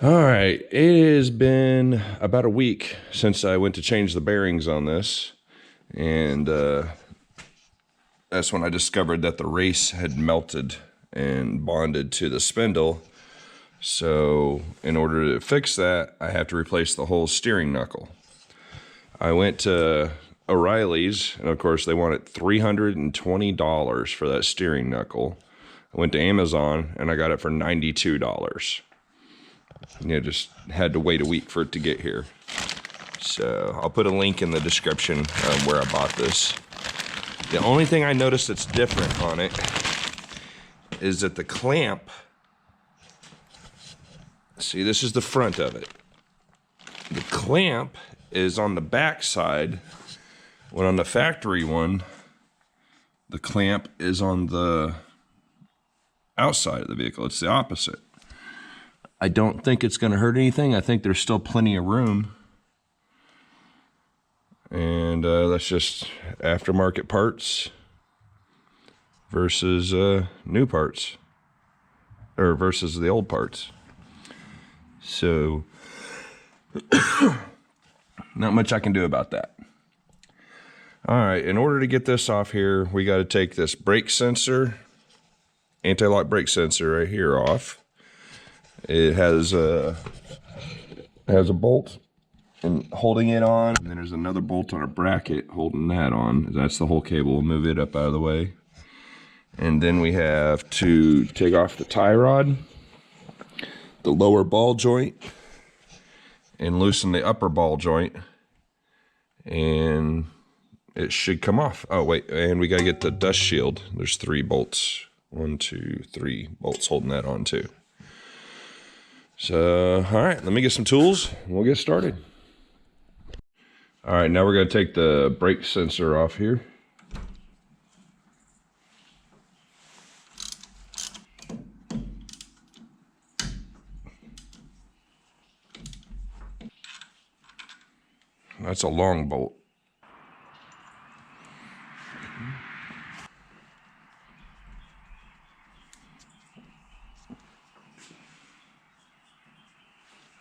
All right, it has been about a week since I went to change the bearings on this, and that's when I discovered that the race had melted and bonded to the spindle. So in order to fix that, I have to replace the whole steering knuckle. I went to O'Reilly's, and of course they wanted $320 for that steering knuckle. I went to Amazon, and I got it for $92. Just had to wait a week for it to get here. So I'll put a link in the description where I bought this. The only thing I noticed that's different on it is that the clamp, see, this is the front of it. The clamp is on the back side, when on the factory one, the clamp is on the outside of the vehicle. It's the opposite. I don't think it's going to hurt anything. I think there's still plenty of room. And that's just aftermarket parts versus new parts, or versus the old parts. So not much I can do about that. All right, in order to get this off here, we got to take this brake sensor, anti-lock brake sensor right here off. It has a bolt and holding it on, and then there's another bolt on a bracket holding that on. That's the whole cable. We'll move it up out of the way. And then we have to take off the tie rod, the lower ball joint, and loosen the upper ball joint, and it should come off. Oh wait, and we gotta get the dust shield. There's 3 bolts. 1, 2, 3 bolts holding that on too. So, all right, let me get some tools and we'll get started. All right, now we're going to take the brake sensor off here. That's a long bolt.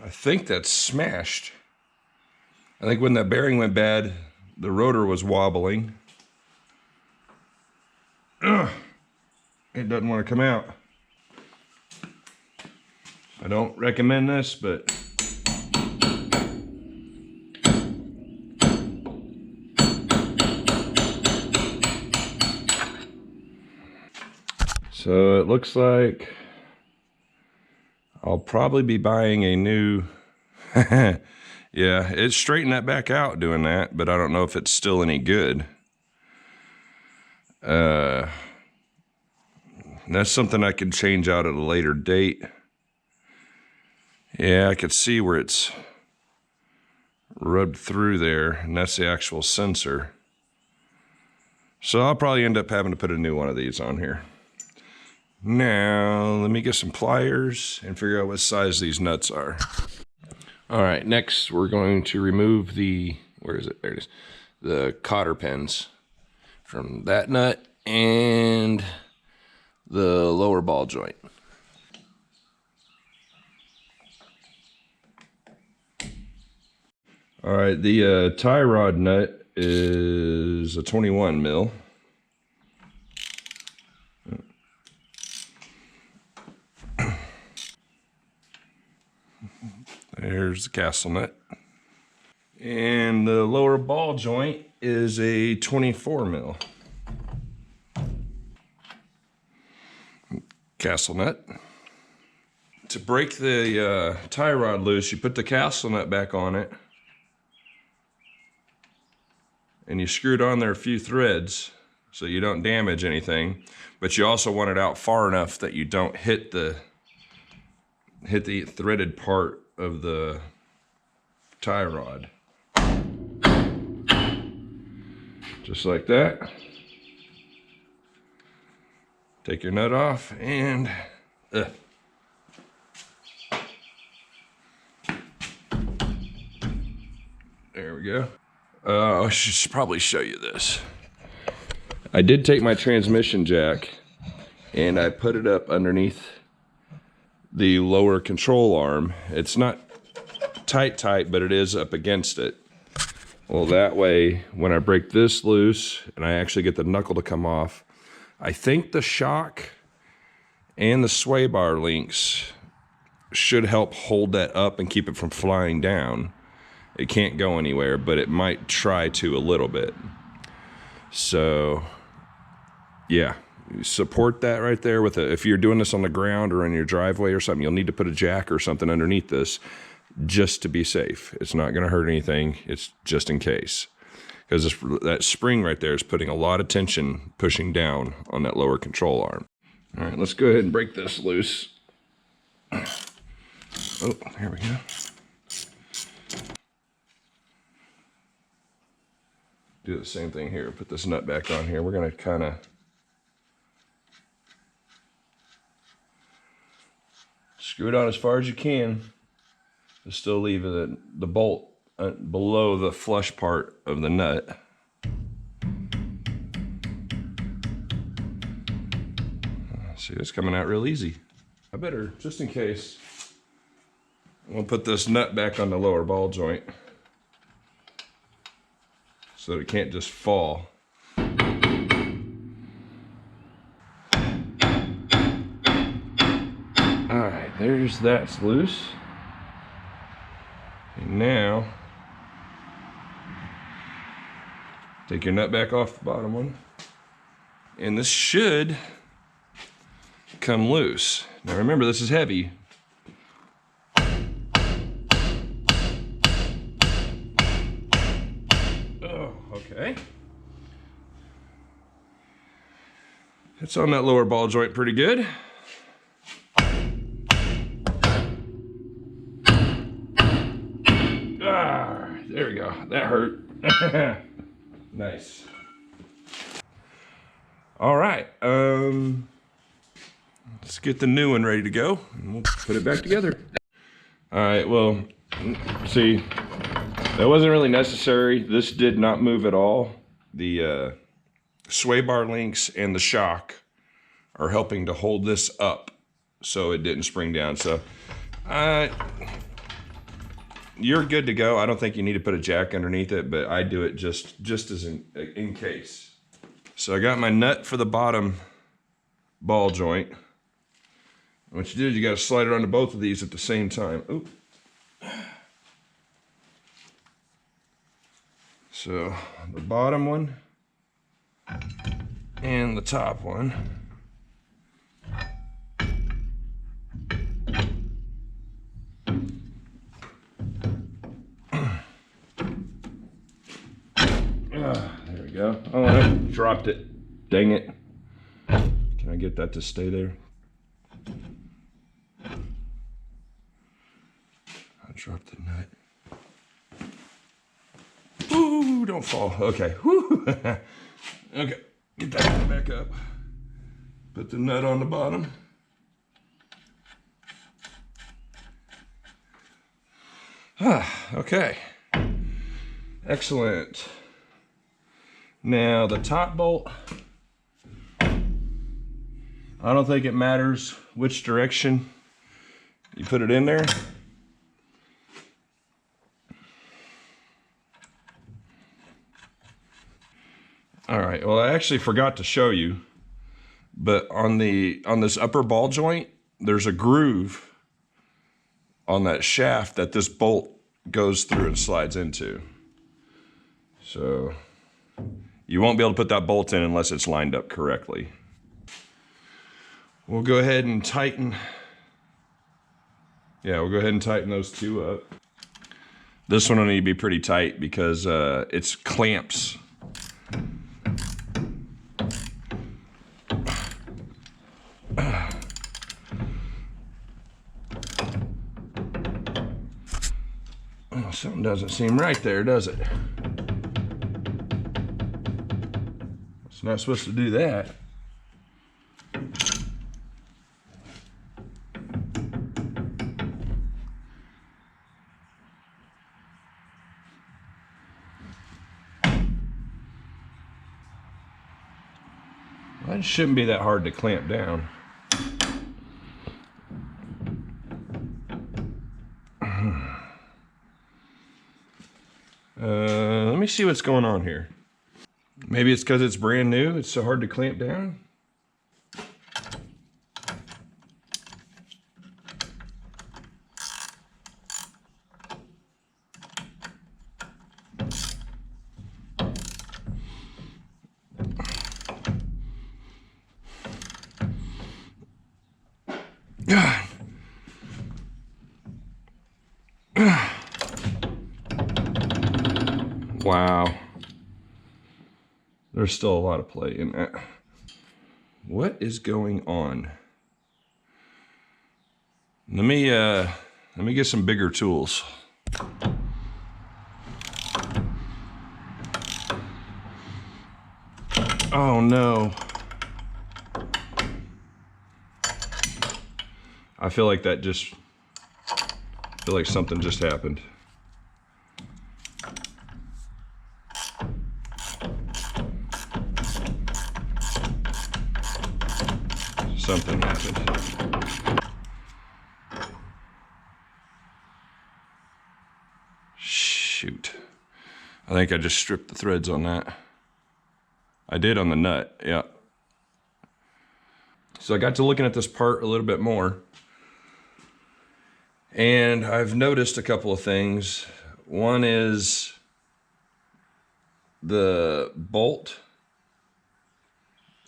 I think that's smashed. I think when that bearing went bad, the rotor was wobbling. Ugh, it doesn't want to come out. I don't recommend this, but so it looks like I'll probably be buying a new yeah, it straightened that back out doing that, but I don't know if it's still any good. That's something I could change out at a later date. Yeah, I could see where it's rubbed through there, and that's the actual sensor. So I'll probably end up having to put a new one of these on here. Now, let me get some pliers and figure out what size these nuts are. All right, next we're going to remove the, where is it? There it is. The cotter pins from that nut and the lower ball joint. All right, the tie rod nut is a 21 mil. There's the castle nut. And the lower ball joint is a 24 mil. Castle nut. To break the tie rod loose, you put the castle nut back on it. And you screw it on there a few threads so you don't damage anything. But you also want it out far enough that you don't hit the threaded part of the tie rod. Just like that. Take your nut off and there we go. I should probably show you this. I did take my transmission jack and I put it up underneath the lower control arm. It's not tight, but it is up against it. Well, that way, when I break this loose and I actually get the knuckle to come off, I think the shock and the sway bar links should help hold that up and keep it from flying down. It can't go anywhere, but it might try to a little bit. So, yeah, support that right there with if you're doing this on the ground or in your driveway or something, you'll need to put a jack or something underneath this just to be safe. It's not going to hurt anything. It's just in case. Because that spring right there is putting a lot of tension pushing down on that lower control arm. All right, let's go ahead and break this loose. Oh, here we go. Do the same thing here. Put this nut back on here. We're going to kind of screw it on as far as you can to still leave the bolt below the flush part of the nut. See, it's coming out real easy. I better, just in case, we'll put this nut back on the lower ball joint so that it can't just fall. All right, there's that's loose. And now, take your nut back off the bottom one. And this should come loose. Now remember, this is heavy. Oh, okay. It's on that lower ball joint pretty good. Ah, there we go. That hurt. Nice. All right. Let's get the new one ready to go, and we'll put it back together. All right, well, see, that wasn't really necessary. This did not move at all. The sway bar links and the shock are helping to hold this up so it didn't spring down. So you're good to go. I don't think you need to put a jack underneath it, but I do it just as in case. So I got my nut for the bottom ball joint. What you do is you got to slide it onto both of these at the same time. Oop. So the bottom one and the top one. There we go. Oh, I dropped it. Dang it. Can I get that to stay there? Drop the nut. Ooh, don't fall. Okay. Woo. Okay. Get that one back up. Put the nut on the bottom. Okay. Excellent. Now the top bolt. I don't think it matters which direction you put it in there. All right, well, I actually forgot to show you, but on this upper ball joint, there's a groove on that shaft that this bolt goes through and slides into. So you won't be able to put that bolt in unless it's lined up correctly. We'll go ahead and tighten. Yeah, we'll go ahead and tighten those two up. This one will need to be pretty tight because it's clamps. Oh, something doesn't seem right there, does it? It's not supposed to do that. Well, it shouldn't be that hard to clamp down. Let me see what's going on here. Maybe it's because it's brand new. It's so hard to clamp down. Wow. There's still a lot of play in that. What is going on? Let me get some bigger tools. Oh no. I feel like something just happened. Something happened. Shoot. I think I just stripped the threads on that. I did on the nut, yeah. So I got to looking at this part a little bit more, and I've noticed a couple of things. One is the bolt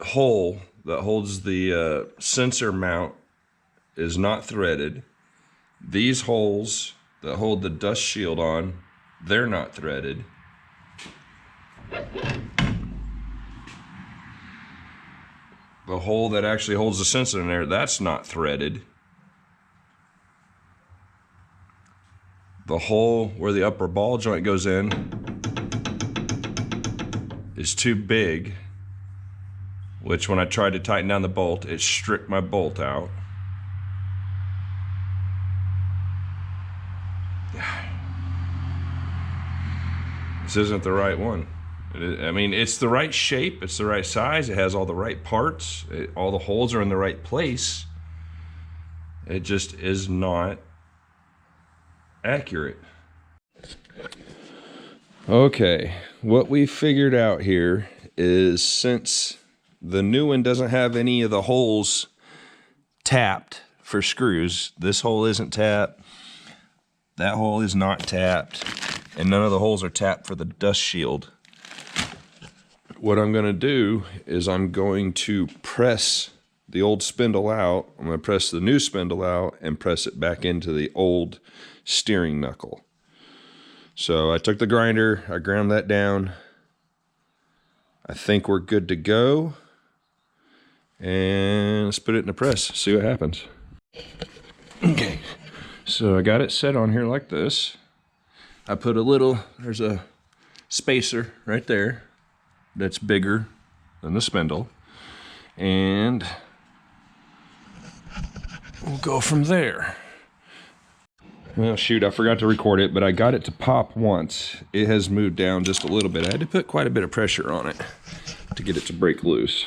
hole that holds the sensor mount is not threaded. These holes that hold the dust shield on, they're not threaded. The hole that actually holds the sensor in there, that's not threaded. The hole where the upper ball joint goes in is too big, which when I tried to tighten down the bolt, it stripped my bolt out. This isn't the right one. I mean, it's the right shape, it's the right size, it has all the right parts, all the holes are in the right place. It just is not accurate. Okay, what we figured out here is, since the new one doesn't have any of the holes tapped for screws, this hole isn't tapped, that hole is not tapped, and none of the holes are tapped for the dust shield. What I'm going to do is I'm going to press the old spindle out. I'm going to press the new spindle out and press it back into the old steering knuckle. So I took the grinder, I ground that down. I think we're good to go. And let's put it in the press, see what happens. Okay, so I got it set on here like this. I put there's a spacer right there that's bigger than the spindle, and we'll go from there. Well, shoot, I forgot to record it, but I got it to pop once. It has moved down just a little bit. I had to put quite a bit of pressure on it to get it to break loose.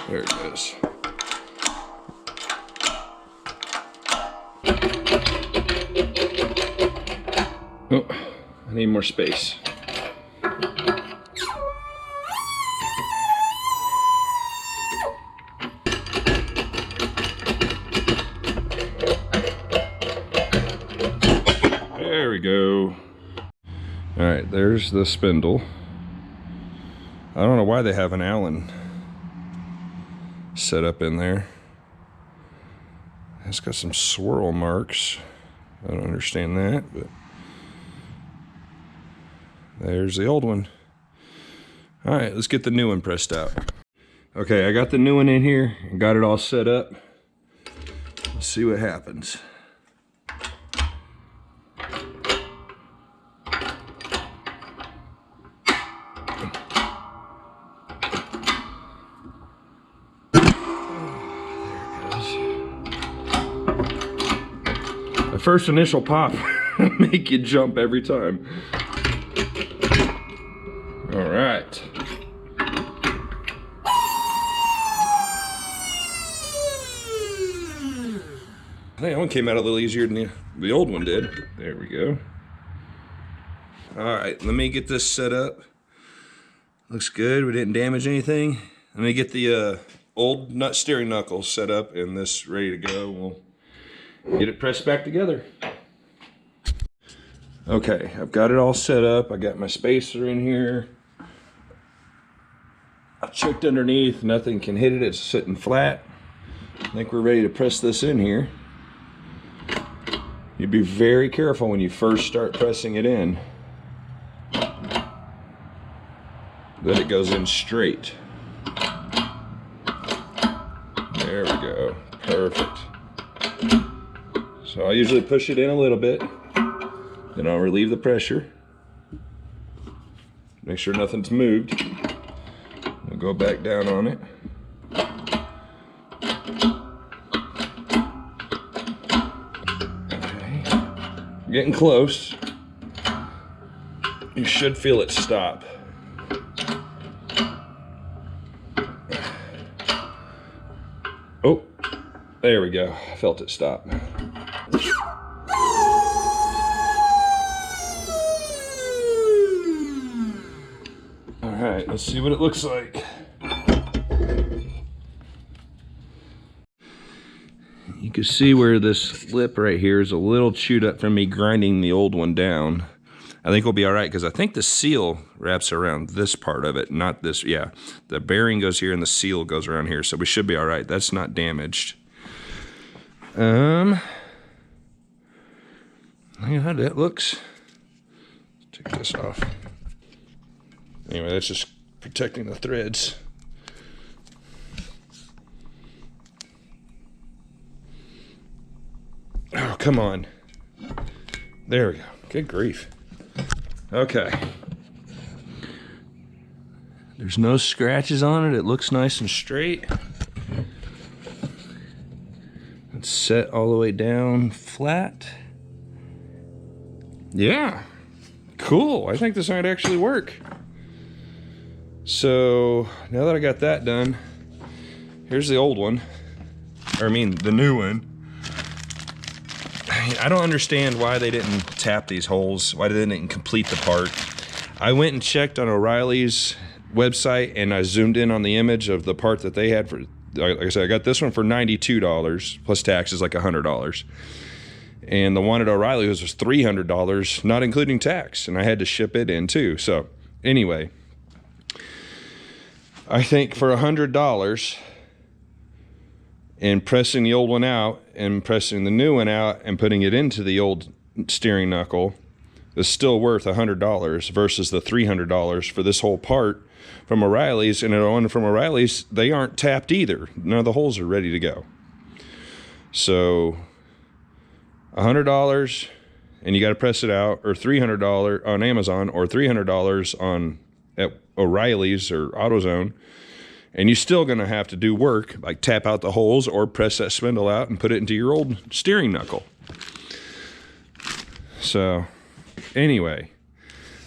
There it goes. Oh, I need more space. There we go. All right, there's the spindle. I don't know why they have an Allen set up in there. It's got some swirl marks. I don't understand that, but there's the old one. All right, let's get the new one pressed out. Okay, I got the new one in here, got it all set up. Let's see what happens. The first initial pop make you jump every time. All right. came out a little easier than the old one did. There we go. All right, let me get this set up. Looks good. We didn't damage anything. Let me get the old nut steering knuckle set up and this ready to go. We'll get it pressed back together. Okay, I've got it all set up. I got my spacer in here. I checked underneath, nothing can hit it. It's sitting flat. I think we're ready to press this in here. You be very careful when you first start pressing it in that it goes in straight. There we go. Perfect. So I usually push it in a little bit, then I'll relieve the pressure. Make sure nothing's moved. We'll go back down on it. Okay. Getting close. You should feel it stop. Oh, there we go. I felt it stop. All right, let's see what it looks like. You can see where this lip right here is a little chewed up from me grinding the old one down. I think we'll be all right because I think the seal wraps around this part of it, not this. Yeah, the bearing goes here and the seal goes around here, so we should be all right. That's not damaged. Yeah, that looks. Take this off. Anyway, that's just protecting the threads. Oh, come on. There we go. Good grief. Okay. There's no scratches on it. It looks nice and straight. It's set all the way down flat. Yeah. Cool. I think this might actually work. So now that I got that done, here's the old one. Or I mean the new one. I don't understand why they didn't tap these holes, why they didn't complete the part. I went and checked on O'Reilly's website and I zoomed in on the image of the part that they had for, like I said, I got this one for $92 plus taxes, like $100. And the one at O'Reilly was $300, not including tax, and I had to ship it in too. So anyway, I think for $100, and pressing the old one out and pressing the new one out and putting it into the old steering knuckle is still worth $100 versus the $300 for this whole part from O'Reilly's. And the one from O'Reilly's, they aren't tapped either. None of the holes are ready to go. So $100 and you got to press it out, or $300 on Amazon, or $300 on at O'Reilly's or AutoZone. And you're still going to have to do work, like tap out the holes or press that spindle out and put it into your old steering knuckle. So anyway,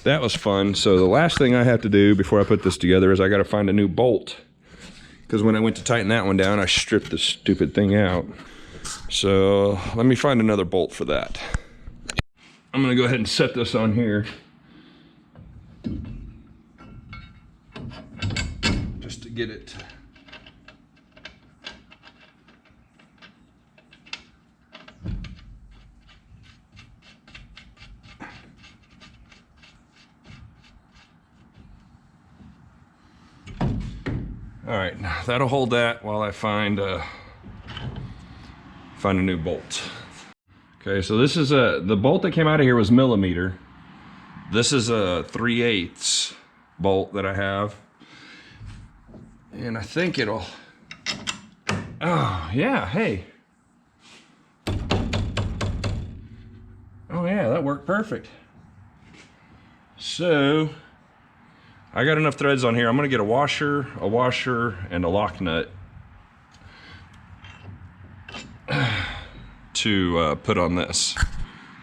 that was fun. So the last thing I have to do before I put this together is I got to find a new bolt. Because when I went to tighten that one down, I stripped this stupid thing out. So let me find another bolt for that. I'm going to go ahead and set this on here. Get it. All right, that'll hold that while I find a new bolt. Okay, so this is the bolt that came out of here was millimeter. This is a 3/8 bolt that I have. And I think it'll, oh yeah, hey. Oh yeah, that worked perfect. So, I got enough threads on here. I'm gonna get a washer, and a lock nut to put on this.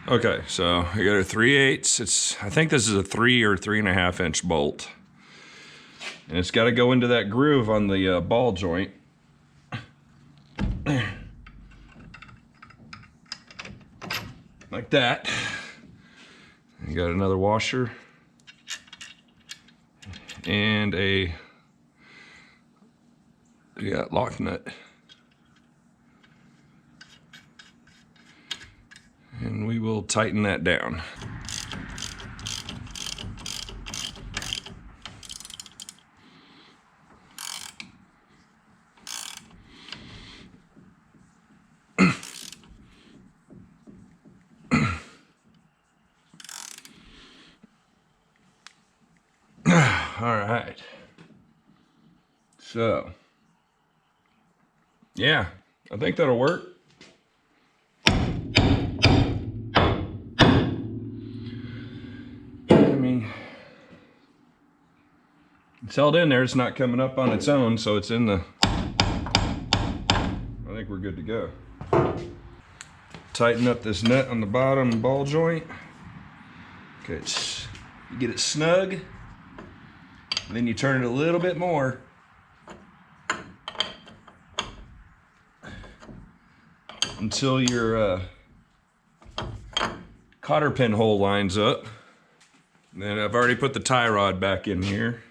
Okay, so I got a 3/8. I think this is a 3 or 3.5 inch bolt. And it's got to go into that groove on the ball joint. that. You got another washer and you got lock nut. And we will tighten that down. All right. So, yeah, I think that'll work. I mean, it's held in there. It's not coming up on its own, so it's in the... I think we're good to go. Tighten up this nut on the bottom ball joint. Okay, you get it snug. And then you turn it a little bit more. Until your cotter pin hole lines up. And then I've already put the tie rod back in here.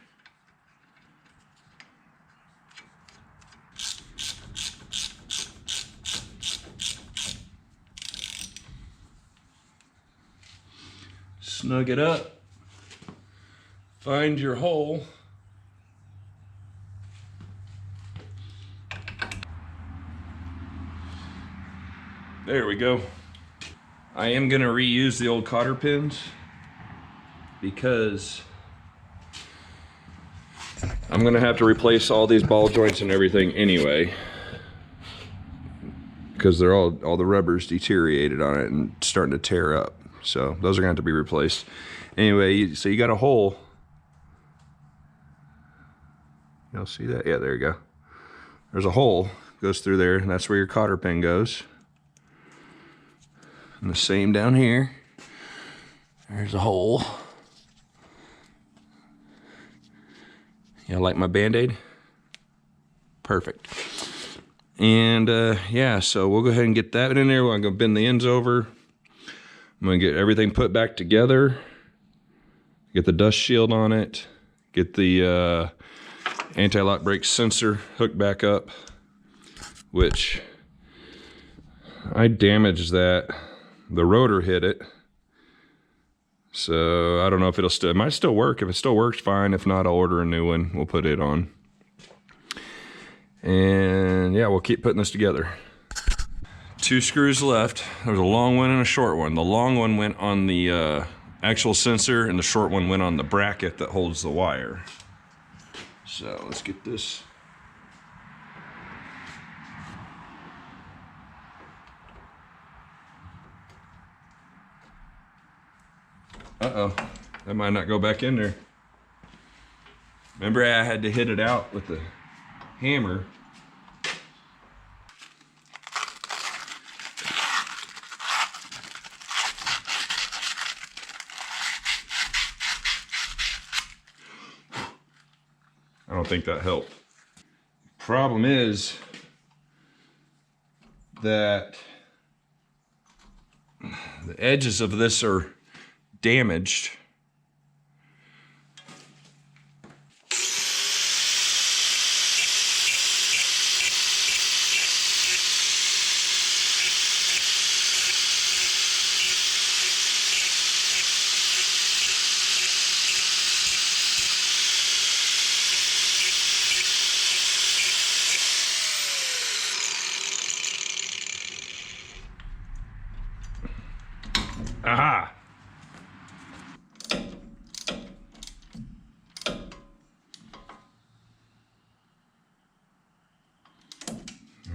Snug it up. Find your hole. There we go. I am gonna reuse the old cotter pins because I'm gonna have to replace all these ball joints and everything anyway, because they're all the rubber's deteriorated on it and starting to tear up. So those are gonna have to be replaced. Anyway, so you got a hole. You'll see that? Yeah, there you go. There's a hole, goes through there, and that's where your cotter pin goes. And the same down here. There's a hole. You like my Band-Aid? Perfect. And yeah, so we'll go ahead and get that in there. I'm gonna bend the ends over. I'm gonna get everything put back together. Get the dust shield on it. Get the anti-lock brake sensor hooked back up, which I damaged that. The rotor hit it. So I don't know if it might still work. If it still works, fine. If not, I'll order a new one. We'll put it on. And yeah, we'll keep putting this together. 2 screws left. There's a long one and a short one. The long one went on the actual sensor, and the short one went on the bracket that holds the wire. So let's get this. Uh-oh, that might not go back in there. Remember, I had to hit it out with the hammer. I don't think that helped. Problem is that the edges of this are damaged. Aha!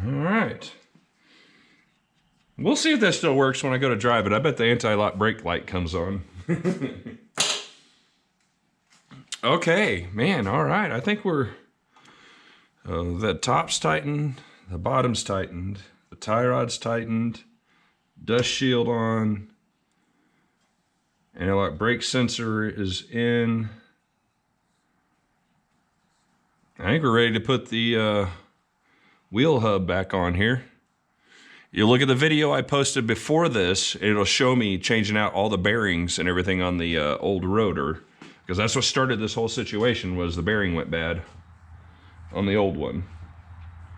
All right. We'll see if that still works when I go to drive it. I bet the anti-lock brake light comes on. Okay, man, all right. I think we're... the top's tightened, the bottom's tightened, the tie rod's tightened, dust shield on, anti-lock brake sensor is in. I think we're ready to put the wheel hub back on here. You look at the video I posted before this, it'll show me changing out all the bearings and everything on the old rotor, because that's what started this whole situation, was the bearing went bad on the old one.